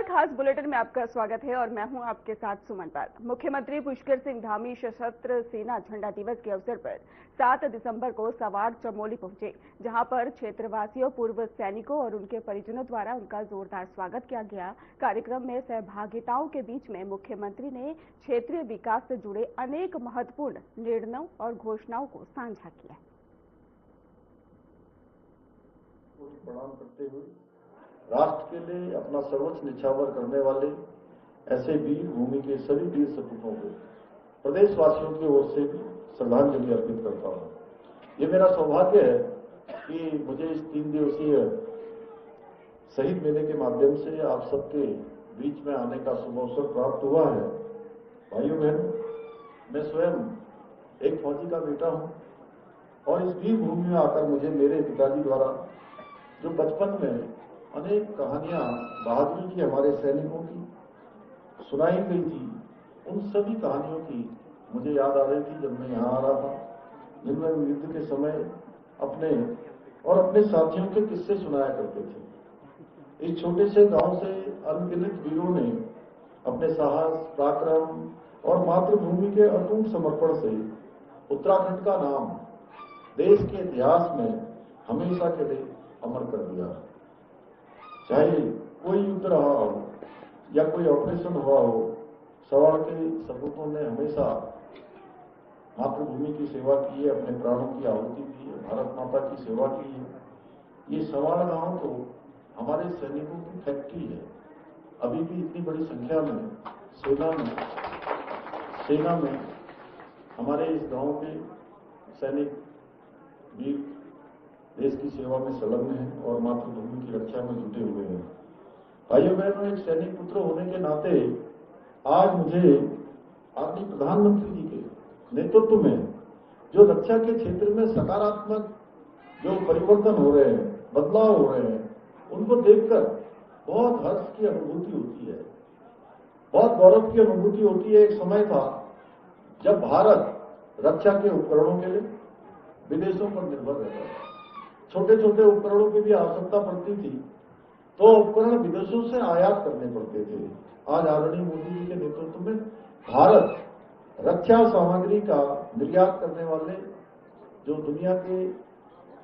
खास बुलेटिन में आपका स्वागत है और मैं हूं आपके साथ सुमन पाल। मुख्यमंत्री पुष्कर सिंह धामी सशस्त्र सेना झंडा दिवस के अवसर पर 7 दिसंबर को सवाड़ चमोली पहुंचे, जहां पर क्षेत्रवासियों, पूर्व सैनिकों और उनके परिजनों द्वारा उनका जोरदार स्वागत किया गया। कार्यक्रम में सहभागिताओं के बीच में मुख्यमंत्री ने क्षेत्रीय विकास से जुड़े अनेक महत्वपूर्ण निर्णयों और घोषणाओं को साझा किया। प्रणाम करते हुए राष्ट्र के लिए अपना सर्वोच्च निछावर करने वाले ऐसे वीर भूमि के सभी वीर सपूतों को प्रदेशवासियों की ओर से भी श्रद्धांजलि अर्पित करता हूं। ये मेरा सौभाग्य है कि मुझे इस 3 दिवसीय शहीद मेले के माध्यम से आप सबके बीच में आने का शुभ अवसर प्राप्त हुआ है। भाइयों बहनों, मैं स्वयं एक फौजी का बेटा हूं और इस वीर भूमि में आकर मुझे मेरे पिताजी द्वारा जो बचपन में अनेक कहानियां बहादुरी की हमारे सैनिकों की सुनाई गई थी, उन सभी कहानियों की मुझे याद आ रही थी जब मैं यहाँ आ रहा था, जिनमें युद्ध के समय अपने और अपने साथियों के किस्से सुनाया करते थे। इस छोटे से गांव से अनगिनत वीरों ने अपने साहस, पराक्रम और मातृभूमि के अटूट समर्पण से उत्तराखंड का नाम देश के इतिहास में हमेशा के लिए अमर कर दिया। चाहे कोई युद्ध रहा हो या कोई ऑपरेशन हुआ हो, सवाड़ के सपूतों ने हमेशा मातृभूमि की सेवा की है, अपने प्राणों की आहुति दी है, भारत माता की सेवा की है। ये सवाड़ गांव तो हमारे सैनिकों की फैक्ट्री है। अभी भी इतनी बड़ी संख्या में सेना में हमारे इस गांव के सैनिक वीर देश की सेवा में संलग्न है और मातृभूमि की रक्षा में जुटे हुए हैं। भाइयों बहनों, एक सैनिक पुत्र होने के नाते आज मुझे आदरणीय प्रधानमंत्री जी के नेतृत्व में जो रक्षा के क्षेत्र में सकारात्मक जो परिवर्तन हो रहे हैं, बदलाव हो रहे हैं, उनको देखकर बहुत हर्ष की अनुभूति होती है, बहुत गौरव की अनुभूति होती है। एक समय था जब भारत रक्षा के उपकरणों के लिए विदेशों पर निर्भर रहता था। छोटे छोटे उपकरणों की भी आवश्यकता पड़ती थी तो उपकरण विदेशों से आयात करने पड़ते थे। आज आदरणीय मोदी जी के नेतृत्व में भारत रक्षा सामग्री का निर्यात करने वाले जो दुनिया के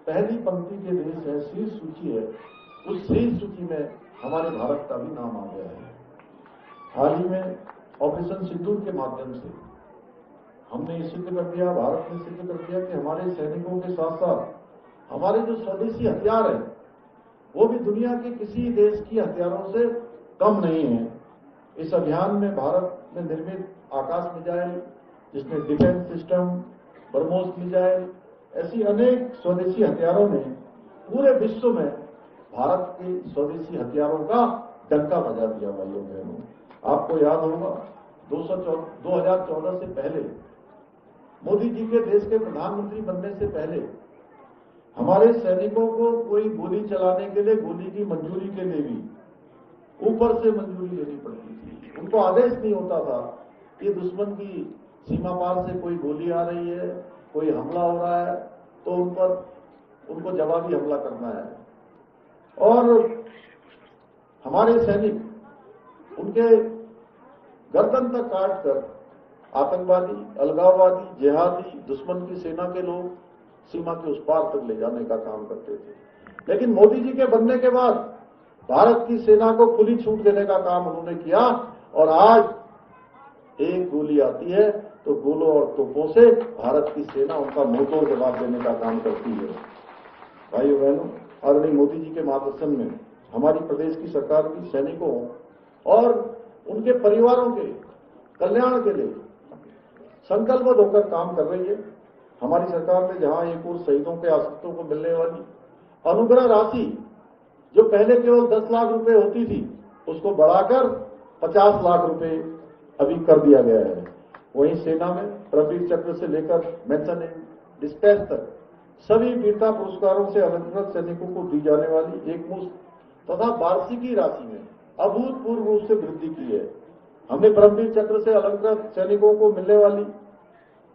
पहली पंक्ति के देश है, शीर्ष सूची है, उस शीर्ष सूची में हमारे भारत का भी नाम आ गया है। हाल ही में ऑपरेशन सिंदूर के माध्यम से हमने ये सिद्ध कर दिया, भारत ने सिद्ध कर दिया कि हमारे सैनिकों के साथ साथ हमारे जो स्वदेशी हथियार है वो भी दुनिया के किसी देश की हथियारों से कम नहीं है। इस अभियान में भारत में निर्मित आकाश मिसाइल, जिसमें डिफेंस सिस्टम, ब्रह्मोस मिसाइल, ऐसी अनेक स्वदेशी हथियारों ने पूरे विश्व में भारत के स्वदेशी हथियारों का डंका बजा दिया। भाइयों बहनों, आपको याद होगा 2014 से पहले, मोदी जी के देश के प्रधानमंत्री बनने से पहले हमारे सैनिकों को कोई गोली चलाने के लिए, गोली की मंजूरी के लिए भी ऊपर से मंजूरी लेनी पड़ती थी। उनको आदेश नहीं होता था कि दुश्मन की सीमा पार से कोई गोली आ रही है, कोई हमला हो रहा है तो उनको जवाबी हमला करना है। और हमारे सैनिक उनके गर्दन तक काट कर आतंकवादी, अलगाववादी, जिहादी, दुश्मन की सेना के लोग सीमा के उस पार तक ले जाने का काम करते थे। लेकिन मोदी जी के बनने के बाद भारत की सेना को खुली छूट देने का काम उन्होंने किया और आज एक गोली आती है तो गोलों और तोपों से भारत की सेना उनका मुंहतोड़ जवाब देने का काम करती है। भाइयों बहनों, आदरणीय मोदी जी के मार्गदर्शन में हमारी प्रदेश की सरकार भी सैनिकों और उनके परिवारों के कल्याण के लिए संकल्पबद्ध होकर काम कर रही है। हमारी सरकार ने जहां एक और शहीदों के आश्रितों को मिलने वाली अनुग्रह राशि जो पहले केवल 10 लाख रुपए होती थी, उसको बढ़ाकर 50 लाख रुपए अभी कर दिया गया है। वहीं सेना में परमवीर चक्र से लेकर मेंशन इन डिस्पैच तक सभी वीरता पुरस्कारों से अलंकृत सैनिकों को दी जाने वाली एकमुश्त तथा वार्षिकी राशि में अभूतपूर्व रूप से वृद्धि की है। हमने परमवीर चक्र से अलंकृत सैनिकों को मिलने वाली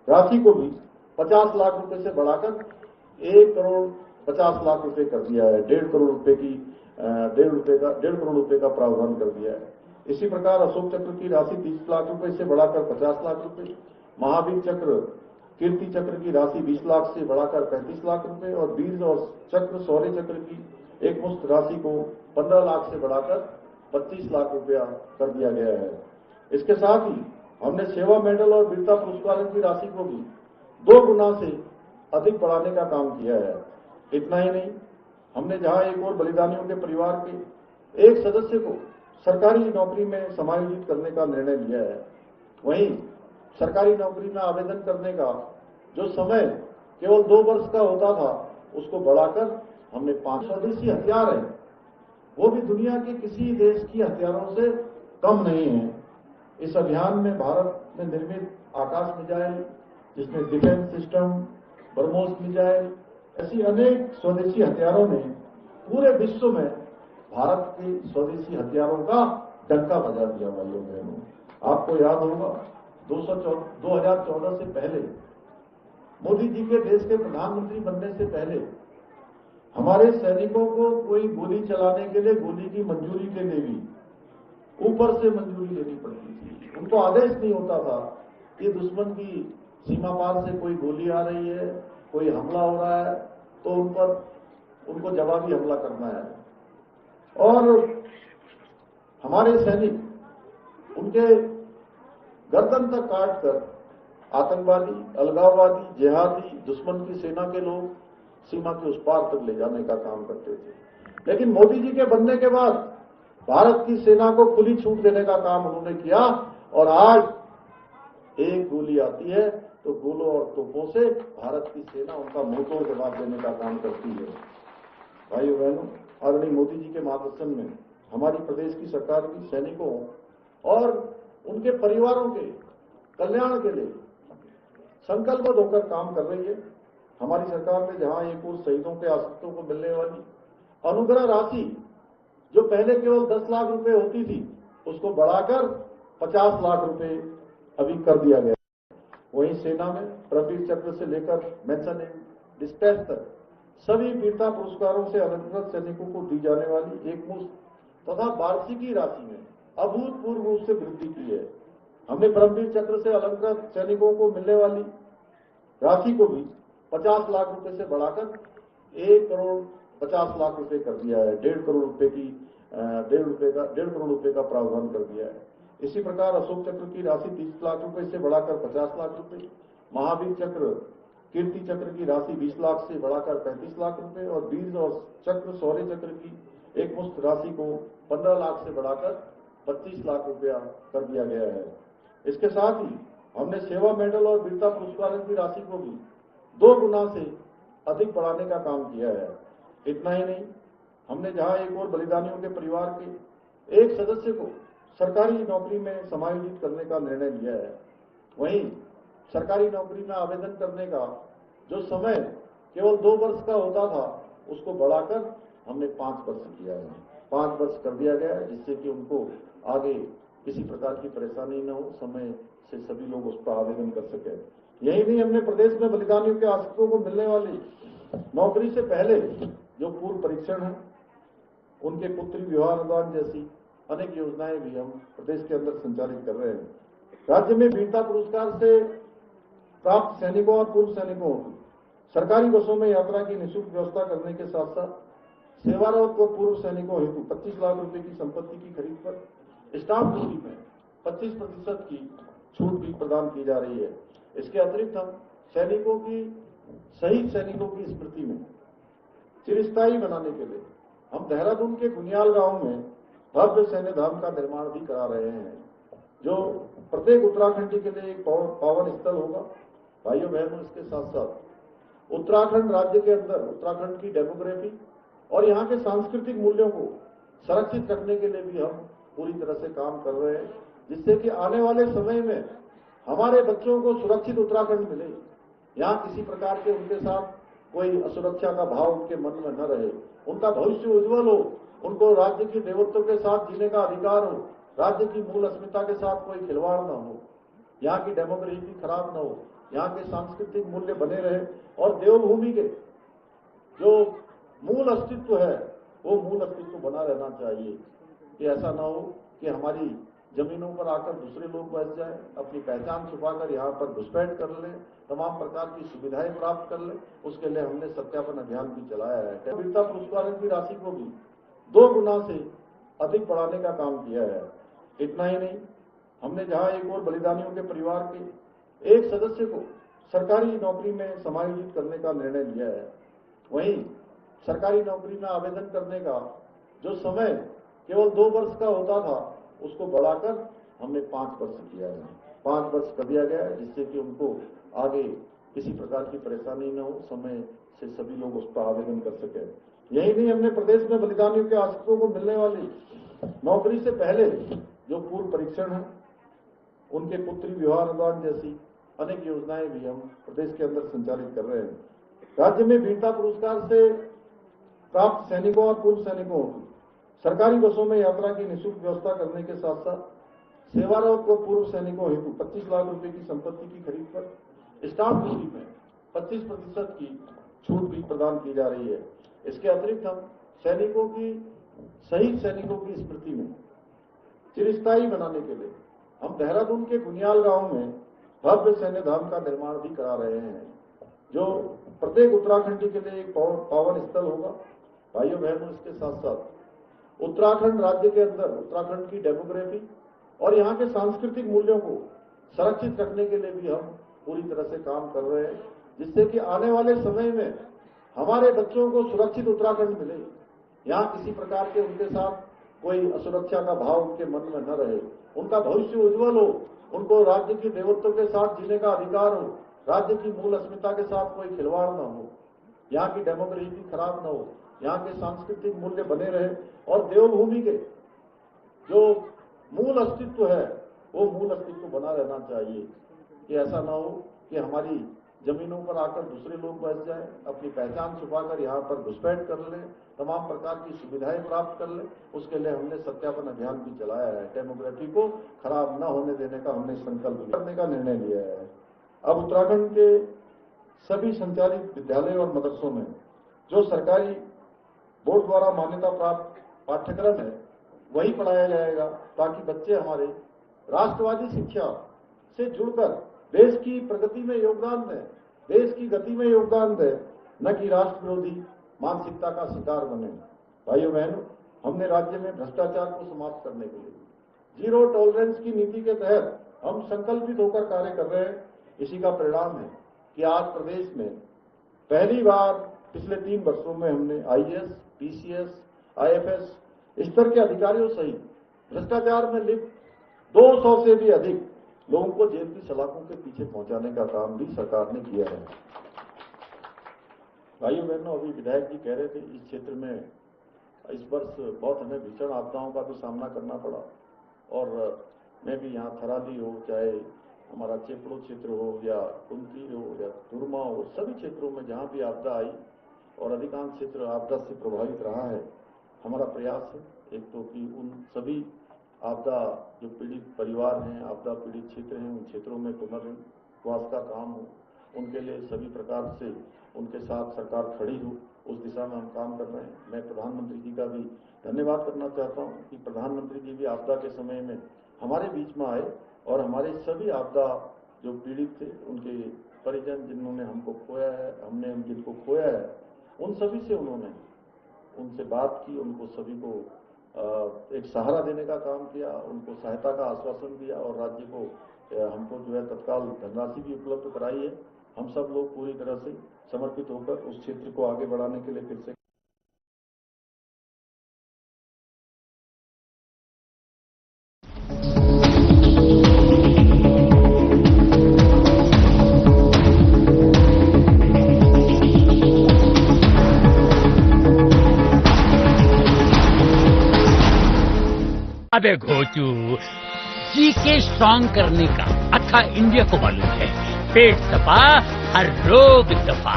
राशि को भी 50 लाख रुपए से बढ़ाकर 1 करोड़ 50 लाख रुपए कर दिया है। 1.5 करोड़ रुपए का प्रावधान कर दिया है। इसी प्रकार अशोक चक्र की राशि 30 लाख रुपए से बढ़ाकर 50 लाख रुपए, महावीर चक्र, कीर्ति चक्र की राशि 20 लाख से बढ़ाकर 35 लाख रुपए और वीर और चक्र, शौर्य चक्र की एक मुश्त राशि को 15 लाख से बढ़ाकर 25 लाख रुपया कर दिया गया है। इसके साथ ही हमने सेवा मेडल और वीरता पुरस्कारों की राशि को भी 2 गुना से अधिक बढ़ाने का काम किया है। इतना ही नहीं, हमने जहां एक और बलिदानियों के परिवार के एक सदस्य को सरकारी नौकरी में समायोजित करने का निर्णय लिया है, वहीं सरकारी नौकरी में आवेदन करने का जो समय केवल 2 वर्ष का होता था उसको बढ़ाकर हमने 5 स्वदेशी हथियार हैं, वो भी दुनिया के किसी देश की हथियारों से कम नहीं है। इस अभियान में भारत में निर्मित आकाश मिसाइल, जिसमें डिफेंस सिस्टम, ब्रह्मोस मिसाइल, ऐसी अनेक स्वदेशी हथियारों ने पूरे विश्व में भारत के स्वदेशी हथियारों का डंका बजा दिया। भाइयों बहनों, आपको याद होगा 2014 से पहले, मोदी जी के देश के प्रधानमंत्री बनने से पहले हमारे सैनिकों को कोई गोली चलाने के लिए, गोली की मंजूरी के लिए भी ऊपर से मंजूरी लेनी पड़ती थी। उनको आदेश नहीं होता था कि दुश्मन की सीमा पार से कोई गोली आ रही है, कोई हमला हो रहा है तो उनको जवाबी हमला करना है। और हमारे सैनिक उनके गर्दन तक काट कर आतंकवादी, अलगाववादी, जिहादी, दुश्मन की सेना के लोग सीमा के उस पार तक ले जाने का काम करते थे। लेकिन मोदी जी के बनने के बाद भारत की सेना को खुली छूट देने का काम उन्होंने किया और आज एक गोली आती है तो गोलों और तोपों से भारत की सेना उनका मुंहतोड़ जवाब देने का काम करती है। भाइयों बहनों, आदरणीय मोदी जी के मार्गदर्शन में हमारी प्रदेश की सरकार भी सैनिकों और उनके परिवारों के कल्याण के लिए संकल्पबद्ध होकर काम कर रही है। हमारी सरकार ने जहां एक और शहीदों के आश्रितों को मिलने वाली अनुग्रह राशि जो पहले केवल 10 लाख रुपए होती थी उसको बढ़ाकर 50 लाख रुपए अभी कर दिया गया। वहीं सेना में परमवीर चक्र से लेकर मेंशन इन डिस्पैच तक सभी वीरता पुरस्कारों से अलंकृत सैनिकों को दी जाने वाली एक मुश्त तथा वार्षिकी राशि में अभूतपूर्व रूप से वृद्धि की है। हमने परमवीर चक्र से अलंकृत सैनिकों को मिलने वाली राशि को भी 50 लाख रुपए से बढ़ाकर 1 करोड़ 50 लाख रुपए कर दिया है। 1.5 करोड़ रुपए का प्रावधान कर दिया है। इसी प्रकार अशोक चक्र की राशि 30 लाख रुपए से बढ़ाकर 50 लाख रुपए, महावीर चक्र, कीर्ति चक्र की राशि 20 लाख से बढ़ाकर 35 लाख रुपए और वीर और चक्र, शौर्य चक्र की एक मुश्त राशि को 15 लाख से बढ़ाकर 25 लाख रुपया कर दिया गया है। इसके साथ ही हमने सेवा मेडल और वीरता पुरस्कारों की राशि को भी 2 गुना से अधिक बढ़ाने का काम किया है। इतना ही नहीं, हमने जहां एक और बलिदानियों के परिवार के एक सदस्य को सरकारी नौकरी में समायोजित करने का निर्णय लिया है, वहीं सरकारी नौकरी में आवेदन करने का जो समय केवल 2 वर्ष का होता था उसको बढ़ाकर हमने 5 वर्ष किया है। 5 वर्ष कर दिया गया है, जिससे कि उनको आगे किसी प्रकार की परेशानी न हो, समय से सभी लोग उस पर आवेदन कर सके। यही नहीं, हमने प्रदेश में बलिदानियों के आश्रितों को मिलने वाली नौकरी से पहले जो पूर्व परीक्षण है, उनके पुत्री विवाह अनुदान जैसी अनेक योजनाएं भी हम प्रदेश के अंदर संचालित कर रहे हैं। राज्य में वीरता पुरस्कार से प्राप्त सैनिकों और पूर्व सैनिकों की सरकारी बसों में यात्रा की निःशुल्क व्यवस्था करने के साथ साथ सेवारत व पूर्व सैनिकों हेतु 25 लाख रुपए की संपत्ति की खरीद पर स्टाम्प ड्यूटी में 25% की छूट भी प्रदान की जा रही है। इसके अतिरिक्त हम सैनिकों की, शहीद सैनिकों की स्मृति में चिरस्थायी बनाने के लिए हम देहरादून के गुनियाल गांव में भव्य सैन्य धाम का निर्माण भी करा रहे हैं, जो प्रत्येक उत्तराखंडी के लिए एक पावन स्थल होगा। भाइयों बहनों, इसके साथ साथ उत्तराखंड राज्य के अंदर उत्तराखंड की डेमोग्राफी और यहाँ के सांस्कृतिक मूल्यों को संरक्षित करने के लिए भी हम पूरी तरह से काम कर रहे हैं, जिससे कि आने वाले समय में हमारे बच्चों को सुरक्षित उत्तराखंड मिले। यहाँ किसी प्रकार के उनके साथ कोई असुरक्षा का भाव उनके मन में न रहे, उनका भविष्य उज्जवल हो, उनको राज्य की देवत्व के साथ जीने का अधिकार हो, राज्य की मूल अस्मिता के साथ कोई खिलवाड़ न हो, यहाँ की डेमोग्राफी खराब न हो, यहाँ के सांस्कृतिक मूल्य बने रहे और देवभूमि के जो मूल अस्तित्व है वो मूल अस्तित्व बना रहना चाहिए। कि ऐसा ना हो कि हमारी जमीनों पर आकर दूसरे लोग बस जाए, अपनी पहचान छुपाकर यहाँ पर घुसपैठ कर ले, तमाम प्रकार की सुविधाएं प्राप्त कर ले, उसके लिए हमने सत्यापन अभियान भी चलाया है। वीरता पुरस्कारों की राशि को भी 2 गुना से अधिक बढ़ाने का काम किया है। इतना ही नहीं, हमने जहां एक और बलिदानियों के परिवार के एक सदस्य को सरकारी नौकरी में समायोजित करने का निर्णय लिया है, वहीं सरकारी नौकरी में आवेदन करने का जो समय केवल 2 वर्ष का होता था, उसको बढ़ाकर हमने 5 वर्ष किया है। 5 वर्ष कर दिया गया है, जिससे कि उनको आगे किसी प्रकार की परेशानी न हो, समय से सभी लोग उस पर आवेदन कर सके। यही नहीं, हमने प्रदेश में बलिदानियों के आश्रितों को मिलने वाली नौकरी से पहले जो पूर्व परीक्षण है, उनके पुत्री विवाह अनुदान जैसी अनेक योजनाएं भी हम प्रदेश के अंदर संचालित कर रहे हैं। राज्य में वीरता पुरस्कार से प्राप्त सैनिकों और पूर्व सैनिकों की सरकारी बसों में यात्रा की निःशुल्क व्यवस्था करने के साथ साथ सेवारत व पूर्व सैनिकों हेतु 25 लाख रुपए की संपत्ति की खरीद पर स्टाम्प ड्यूटी में 25% की छूट भी प्रदान की जा रही है। इसके अतिरिक्त हम सैनिकों की शहीद सैनिकों की स्मृति में चिरस्थायी बनाने के लिए हम देहरादून के गुनियाल गांव में भव्य सैन्य धाम का निर्माण भी करा रहे हैं, जो प्रत्येक उत्तराखंडी के लिए एक पावन स्थल होगा। भाइयों बहनों, इसके साथ साथ उत्तराखंड राज्य के अंदर उत्तराखंड की डेमोग्राफी और यहाँ के सांस्कृतिक मूल्यों को संरक्षित रखने के लिए भी हम पूरी तरह से काम कर रहे हैं, जिससे कि आने वाले समय में हमारे बच्चों को सुरक्षित उत्तराखंड मिले। यहाँ किसी प्रकार के उनके साथ कोई असुरक्षा का भाव उनके मन में न रहे, उनका भविष्य उज्जवल हो, उनको राज्य की देवत्व के साथ जीने का अधिकार हो, राज्य की मूल अस्मिता के साथ कोई खिलवाड़ न हो, यहाँ की डेमोग्राफी खराब न हो, यहाँ के सांस्कृतिक मूल्य बने रहे और देवभूमि के जो मूल अस्तित्व है वो मूल अस्तित्व बना रहना चाहिए। कि ऐसा ना हो कि हमारी जमीनों पर आकर दूसरे लोग बस जाए, अपनी पहचान छुपाकर यहाँ पर घुसपैठ कर ले, तमाम प्रकार की सुविधाएं प्राप्त कर ले, उसके लिए हमने सत्यापन अभियान भी चलाया है। डेमोग्राफी को खराब न होने देने का हमने संकल्प करने का निर्णय लिया है। अब उत्तराखंड के सभी संचालित विद्यालय और मदरसों में जो सरकारी बोर्ड द्वारा मान्यता प्राप्त पाठ्यक्रम है वही पढ़ाया जाएगा, ताकि बच्चे हमारे राष्ट्रवादी शिक्षा से जुड़कर देश की प्रगति में योगदान दें, देश की गति में योगदान दें, न कि राष्ट्र विरोधी मानसिकता का शिकार बने। भाइयों बहनों, हमने राज्य में भ्रष्टाचार को समाप्त करने के लिए जीरो टॉलरेंस की नीति के तहत हम संकल्पित होकर कार्य कर रहे हैं। इसी का परिणाम है कि आज प्रदेश में पहली बार पिछले 3 वर्षों में हमने आईएएस, पीसीएस, आईएफएस स्तर के अधिकारियों सहित भ्रष्टाचार में लिप्त 200 से भी अधिक लोगों को जेल की सलाखों के पीछे पहुंचाने का काम भी सरकार ने किया है। भाइयों बहनों, अभी विधायक जी कह रहे थे इस क्षेत्र में इस वर्ष बहुत हमें भीषण आपदाओं का भी सामना करना पड़ा, और मैं भी यहाँ थराली हो, चाहे हमारा चेपड़ो क्षेत्र हो या कुंती हो या तुरमा हो, सभी क्षेत्रों में जहाँ भी आपदा आई और अधिकांश क्षेत्र आपदा से प्रभावित रहा है, हमारा प्रयास है एक तो कि उन सभी आपदा जो पीड़ित परिवार हैं, आपदा पीड़ित क्षेत्र हैं, उन क्षेत्रों में पुनर्वास का काम हो, उनके लिए सभी प्रकार से उनके साथ सरकार खड़ी हो, उस दिशा में हम काम कर रहे हैं। मैं प्रधानमंत्री जी का भी धन्यवाद करना चाहता हूं कि प्रधानमंत्री जी भी आपदा के समय में हमारे बीच में आए और हमारे सभी आपदा जो पीड़ित थे, उनके परिजन जिन्होंने हमको खोया है, हमने जिनको खोया है, उन सभी से उन्होंने उनसे बात की, उनको सभी को एक सहारा देने का काम किया, उनको सहायता का आश्वासन दिया और राज्य को हमको जो है तत्काल धनराशि भी उपलब्ध कराई है। हम सब लोग पूरी तरह से समर्पित होकर उस क्षेत्र को आगे बढ़ाने के लिए फिर से अबे घोचू, जीके स्ट्रॉन्ग करने का अच्छा इंडिया को मालूम है। पेट सफा, हर रोग दफा,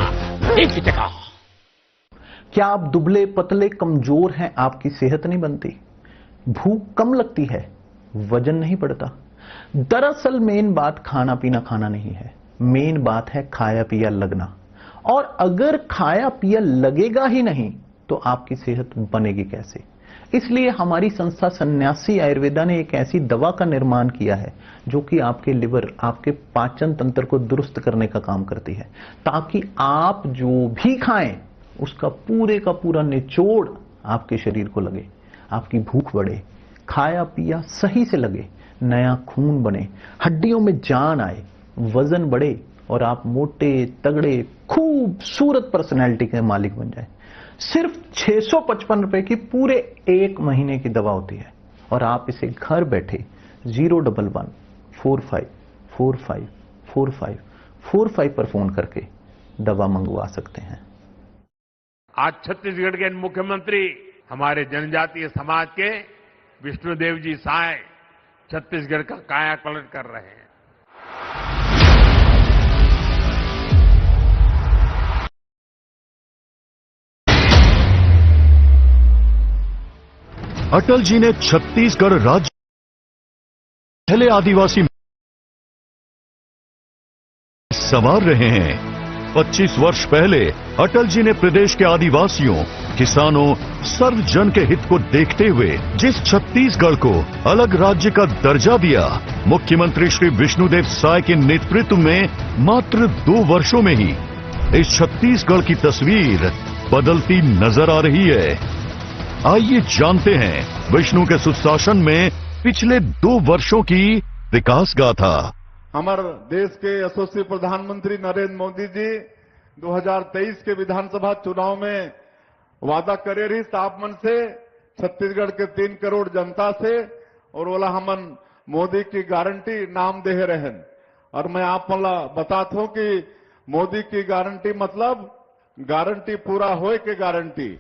एक जगह। क्या आप दुबले पतले कमजोर हैं, आपकी सेहत नहीं बनती, भूख कम लगती है, वजन नहीं बढ़ता? दरअसल मेन बात खाना पीना खाना नहीं है, मेन बात है खाया पिया लगना। और अगर खाया पिया लगेगा ही नहीं तो आपकी सेहत बनेगी कैसे? इसलिए हमारी संस्था सन्यासी आयुर्वेदा ने एक ऐसी दवा का निर्माण किया है जो कि आपके लिवर, आपके पाचन तंत्र को दुरुस्त करने का काम करती है, ताकि आप जो भी खाएं उसका पूरे का पूरा निचोड़ आपके शरीर को लगे, आपकी भूख बढ़े, खाया पिया सही से लगे, नया खून बने, हड्डियों में जान आए, वजन बढ़े और आप मोटे तगड़े खूबसूरत पर्सनैलिटी के मालिक बन जाए। सिर्फ 655 रुपए की पूरे 1 महीने की दवा होती है और आप इसे घर बैठे 011-45454545 पर फोन करके दवा मंगवा सकते हैं। आज छत्तीसगढ़ के मुख्यमंत्री हमारे जनजातीय समाज के विष्णुदेव जी साय छत्तीसगढ़ का कायापलट कर रहे हैं। अटल जी ने छत्तीसगढ़ राज्य पहले आदिवासी संवार रहे हैं। 25 वर्ष पहले अटल जी ने प्रदेश के आदिवासियों, किसानों, सर्व जन के हित को देखते हुए जिस छत्तीसगढ़ को अलग राज्य का दर्जा दिया, मुख्यमंत्री श्री विष्णुदेव साय के नेतृत्व में मात्र 2 वर्षों में ही इस छत्तीसगढ़ की तस्वीर बदलती नजर आ रही है। आइए जानते हैं विष्णु के सुशासन में पिछले 2 वर्षों की विकास गाथा। हमारे देश के यशस्वी प्रधानमंत्री नरेंद्र मोदी जी 2023 के विधानसभा चुनाव में वादा करे रही साफ मन से छत्तीसगढ़ के 3 करोड़ जनता से, और बोला हमन मोदी की गारंटी नाम दे रहे। और मैं आप वाला बताता हूं कि मोदी की गारंटी मतलब गारंटी पूरा होए के गारंटी।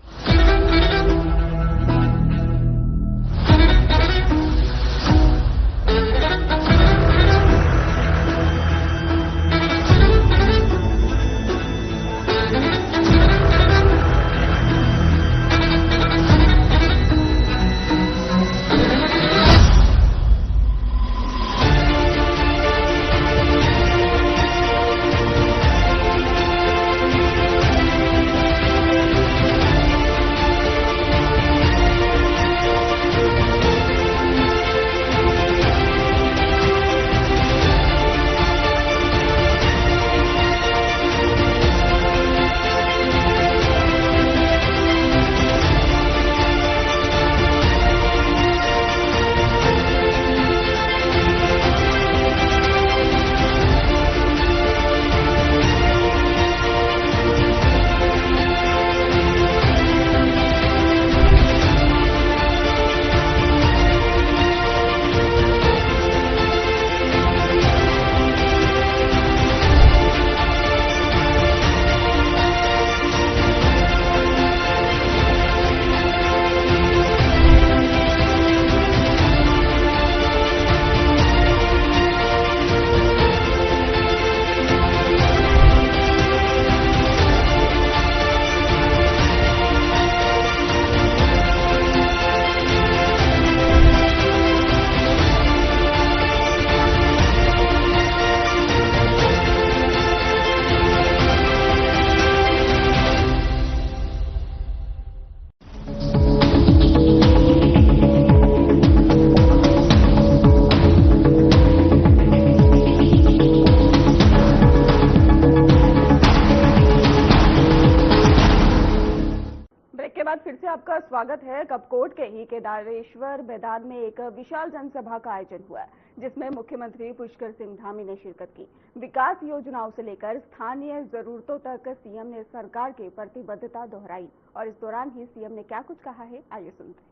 फिर से आपका स्वागत है। कपकोट के ही केदारेश्वर मैदान में एक विशाल जनसभा का आयोजन हुआ, जिसमें मुख्यमंत्री पुष्कर सिंह धामी ने शिरकत की। विकास योजनाओं से लेकर स्थानीय जरूरतों तक सीएम ने सरकार की प्रतिबद्धता दोहराई और इस दौरान ही सीएम ने क्या कुछ कहा है, आइए सुनते हैं।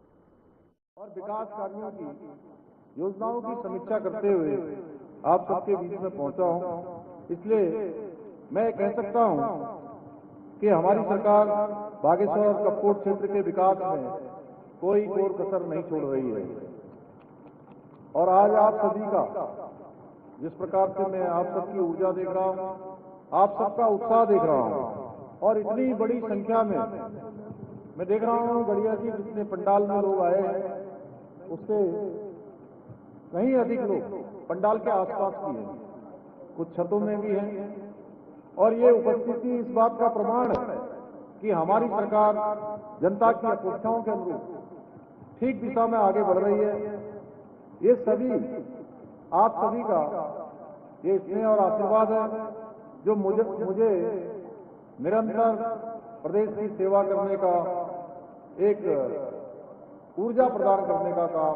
और विकास कार्यों की योजनाओं की समीक्षा करते हुए आप सबके बीच में पहुंचा हूं, इसलिए मैं कह सकता हूं कि हमारी सरकार बागेश्वर और कपकोट क्षेत्र के विकास में कोई और कसर नहीं छोड़ रही है। और आज आप सभी का जिस प्रकार से मैं आप सबकी ऊर्जा देख रहा हूं, आप सबका उत्साह देख रहा हूं, और इतनी बड़ी संख्या में मैं देख रहा हूं गड़िया जी जितने पंडाल में लोग आए हैं उससे कहीं अधिक लोग पंडाल के आसपास भी हैं, कुछ छतों में भी हैं। और ये उपस्थिति इस बात का प्रमाण है कि हमारी सरकार जनता की अपेक्षाओं के अनुरूप ठीक दिशा में आगे बढ़ रही है। ये सभी आप सभी का ये स्नेह और आशीर्वाद है जो मुझे निरंतर प्रदेश की सेवा करने का एक ऊर्जा प्रदान करने का काम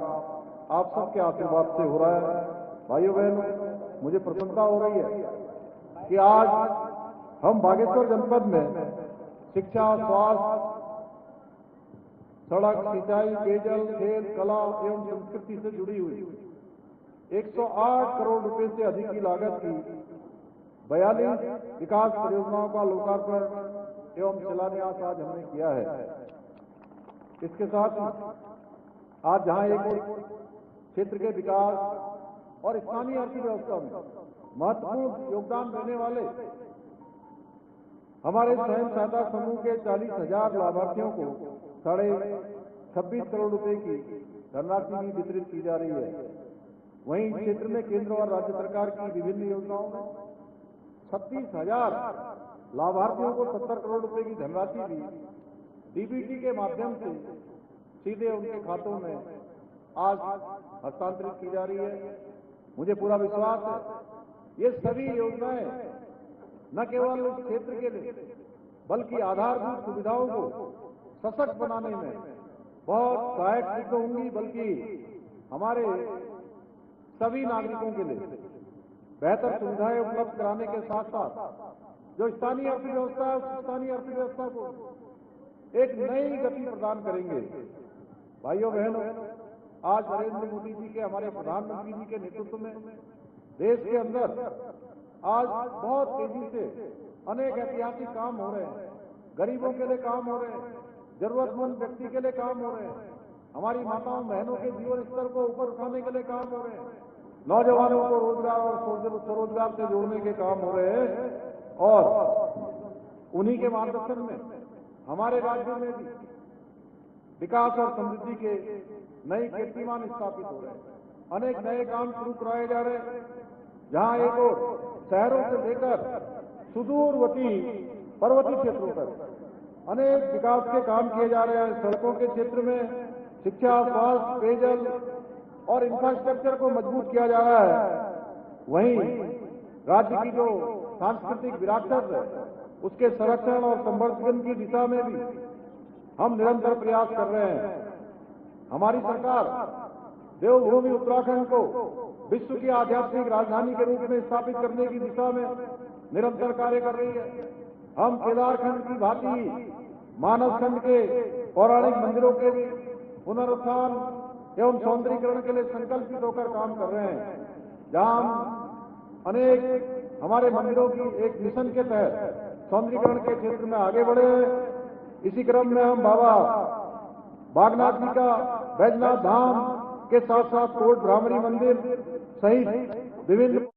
आप सबके आशीर्वाद से हो रहा है। भाइयों बहनों, मुझे प्रसन्नता हो रही है कि आज हम बागेश्वर जनपद में शिक्षा, स्वास्थ्य, सड़क, सिंचाई, पेयजल, खेल, कला एवं संस्कृति से जुड़ी हुई 108 करोड़ रुपए से अधिक की लागत की 42 विकास परियोजनाओं का लोकार्पण एवं शिलान्यास आज हमने किया है। इसके साथ ही आज जहां एक क्षेत्र के विकास और स्थानीय अर्थव्यवस्था में महत्वपूर्ण योगदान देने वाले हमारे स्वयं सहायता समूह के 40,000 लाभार्थियों को 26.5 करोड़ रुपए की धनराशि भी वितरित की जा रही है। वहीं क्षेत्र में केंद्र और राज्य सरकार की विभिन्न योजनाओं में 36,000 लाभार्थियों को 70 करोड़ रुपए की धनराशि भी डीबीटी के माध्यम से सीधे उनके खातों में आज हस्तांतरित की जा रही है। मुझे पूरा विश्वास है ये सभी योजनाएं न केवल उस क्षेत्र के लिए बल्कि आधारभूत सुविधाओं को सशक्त बनाने में बहुत सहायक सिद्ध होंगी, बल्कि हमारे सभी नागरिकों के लिए बेहतर सुविधाएं उपलब्ध कराने के साथ साथ जो स्थानीय अर्थव्यवस्था है उस स्थानीय अर्थव्यवस्था को एक नई गति प्रदान करेंगे। भाइयों बहनों, आज नरेंद्र मोदी जी के, हमारे प्रधानमंत्री जी के नेतृत्व में देश के अंदर आज बहुत तेजी से अनेक ऐतिहासिक काम हो रहे हैं। गरीबों के लिए काम हो रहे हैं, जरूरतमंद व्यक्ति के लिए काम हो रहे हैं, हमारी माताओं बहनों के जीवन स्तर को ऊपर उठाने के लिए काम हो रहे हैं, नौजवानों को रोजगार और स्वरोजगार से जोड़ने के काम हो रहे हैं। और उन्हीं के मार्गदर्शन में हमारे राज्य में भी विकास और समृद्धि के नए कीर्तिमान स्थापित हो रहे हैं। अनेक नए काम शुरू कराए जा रहे हैं, जहां एक और शहरों से लेकर सुदूरवर्ती पर्वतीय क्षेत्रों तक अनेक विकास के काम किए जा रहे हैं। सड़कों के क्षेत्र में शिक्षा, स्वास्थ्य, पेयजल और इंफ्रास्ट्रक्चर को मजबूत किया जा रहा है। वहीं राज्य की जो सांस्कृतिक विरासत है उसके संरक्षण और संवर्धन की दिशा में भी हम निरंतर प्रयास कर रहे हैं। हमारी सरकार देवभूमि उत्तराखंड को विश्व की आध्यात्मिक राजधानी के रूप में स्थापित करने की दिशा में निरंतर कार्य कर रही है। हम केदारखंड की भांति मानसखंड के पौराणिक मंदिरों के भी पुनरुत्थान एवं सौंदर्यीकरण के लिए संकल्पित होकर काम कर रहे हैं, जहां हम अनेक हमारे मंदिरों की एक मिशन के तहत सौंदर्यीकरण के क्षेत्र में आगे बढ़े हैं। इसी क्रम में हम बाबा बागनाथ जी का बैजनाथ धाम के साथ साथ कोट भ्रामरी मंदिर सहित विभिन्न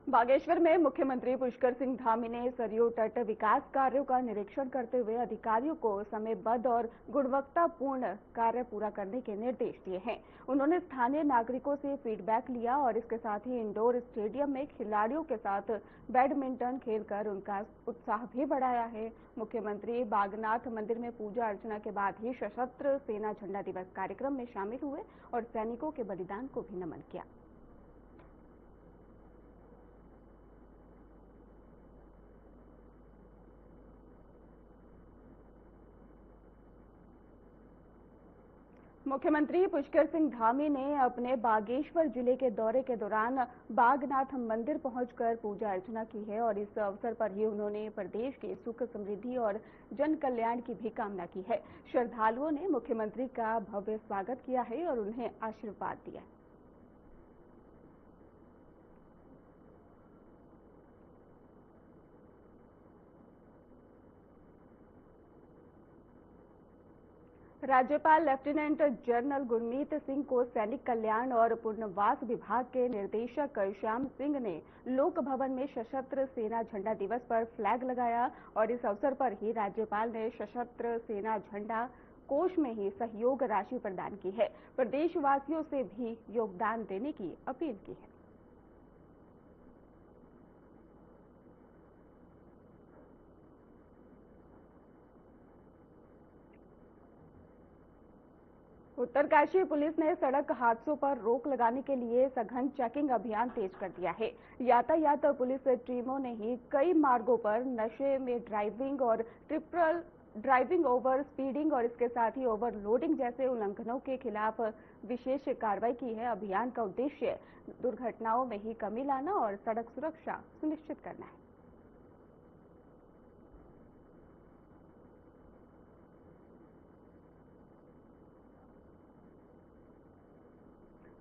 बागेश्वर में मुख्यमंत्री पुष्कर सिंह धामी ने सरयू तट विकास कार्यों का निरीक्षण करते हुए अधिकारियों को समयबद्ध और गुणवत्तापूर्ण कार्य पूरा करने के निर्देश दिए हैं। उन्होंने स्थानीय नागरिकों से फीडबैक लिया और इसके साथ ही इंडोर स्टेडियम में खिलाड़ियों के साथ बैडमिंटन खेलकर उनका उत्साह भी बढ़ाया है। मुख्यमंत्री बागनाथ मंदिर में पूजा अर्चना के बाद ही सशस्त्र सेना झंडा दिवस कार्यक्रम में शामिल हुए और सैनिकों के बलिदान को भी नमन किया। मुख्यमंत्री पुष्कर सिंह धामी ने अपने बागेश्वर जिले के दौरे के दौरान बागनाथ मंदिर पहुंचकर पूजा अर्चना की है और इस अवसर पर ही उन्होंने प्रदेश के सुख, समृद्धि और जन कल्याण की भी कामना की है। श्रद्धालुओं ने मुख्यमंत्री का भव्य स्वागत किया है और उन्हें आशीर्वाद दिया। राज्यपाल लेफ्टिनेंट जनरल गुरमीत सिंह को सैनिक कल्याण और पुनर्वास विभाग के निदेशक श्याम सिंह ने लोक भवन में सशस्त्र सेना झंडा दिवस पर फ्लैग लगाया और इस अवसर पर ही राज्यपाल ने सशस्त्र सेना झंडा कोष में ही सहयोग राशि प्रदान की है। प्रदेशवासियों से भी योगदान देने की अपील की है। उत्तरकाशी पुलिस ने सड़क हादसों पर रोक लगाने के लिए सघन चेकिंग अभियान तेज कर दिया है। यातायात पुलिस टीमों ने ही कई मार्गों पर नशे में ड्राइविंग और ट्रिपल ड्राइविंग, ओवर स्पीडिंग और इसके साथ ही ओवरलोडिंग जैसे उल्लंघनों के खिलाफ विशेष कार्रवाई की है। अभियान का उद्देश्य दुर्घटनाओं में ही कमी लाना और सड़क सुरक्षा सुनिश्चित करना है।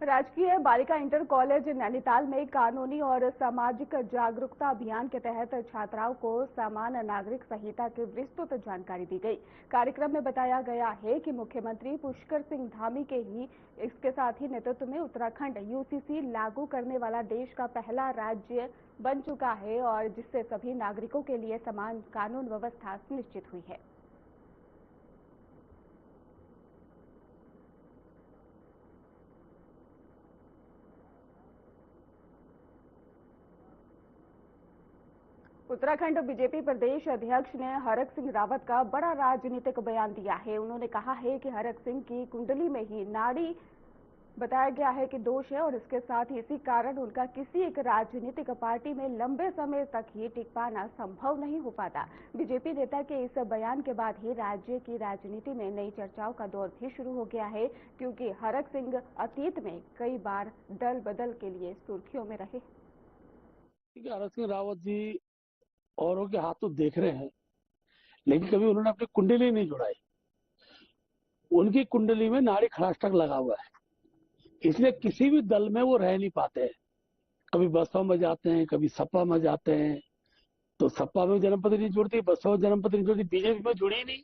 राजकीय बालिका इंटर कॉलेज नैनीताल में कानूनी और सामाजिक जागरूकता अभियान के तहत छात्राओं को समान नागरिक संहिता की विस्तृत जानकारी दी गई। कार्यक्रम में बताया गया है कि मुख्यमंत्री पुष्कर सिंह धामी के ही इसके साथ ही नेतृत्व में उत्तराखंड यूसीसी लागू करने वाला देश का पहला राज्य बन चुका है और जिससे सभी नागरिकों के लिए समान कानून व्यवस्था सुनिश्चित हुई है। उत्तराखंड बीजेपी प्रदेश अध्यक्ष ने हरक सिंह रावत का बड़ा राजनीतिक बयान दिया है। उन्होंने कहा है कि हरक सिंह की कुंडली में ही नाड़ी बताया गया है कि दोष है और इसके साथ ही इसी कारण उनका किसी एक राजनीतिक पार्टी में लंबे समय तक ही टिक पाना संभव नहीं हो पाता। बीजेपी नेता के इस बयान के बाद ही राज्य की राजनीति में नई चर्चाओं का दौर भी शुरू हो गया है, क्योंकि हरक सिंह अतीत में कई बार दल बदल के लिए सुर्खियों में रहे। हरक सिंह रावत जी औरों के हाथों देख रहे हैं, लेकिन कभी उन्होंने अपनी कुंडली नहीं जुड़ाई। उनकी कुंडली में नाड़ी खड़ाष्टक लगा हुआ है, इसलिए किसी भी दल में वो रह नहीं पाते हैं। कभी बसपा में जाते हैं, कभी सपा में जाते हैं, तो सपा में जन्मपति नहीं जुड़ती, बसपा में जन्मपति नहीं जुड़ती, बीजेपी में जुड़ी नहीं,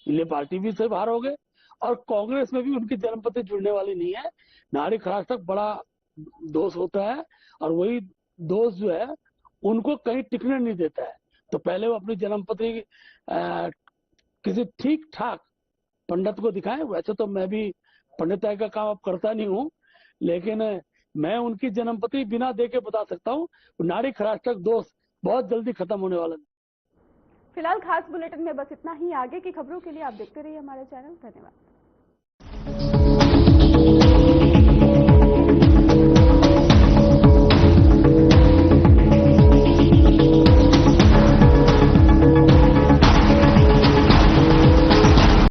इसलिए पार्टी भी से बाहर हो गए। और कांग्रेस में भी उनकी जन्मपति जुड़ने वाली नहीं है। नाड़ी खड़ाष्टक बड़ा दोष होता है और वही दोष जो है उनको कहीं टिकने नहीं देता है। तो पहले वो अपनी जन्मपत्री किसी ठीक ठाक पंडित को दिखाएं। वैसे तो मैं भी पंडिताई का काम अब करता नहीं हूँ, लेकिन मैं उनकी जन्मपत्री बिना देखे बता सकता हूँ। नाड़ी खड़ाष्टक दोष बहुत जल्दी खत्म होने वाला है। फिलहाल खास बुलेटिन में बस इतना ही। आगे की खबरों के लिए आप देखते रहिए हमारे चैनल। धन्यवाद।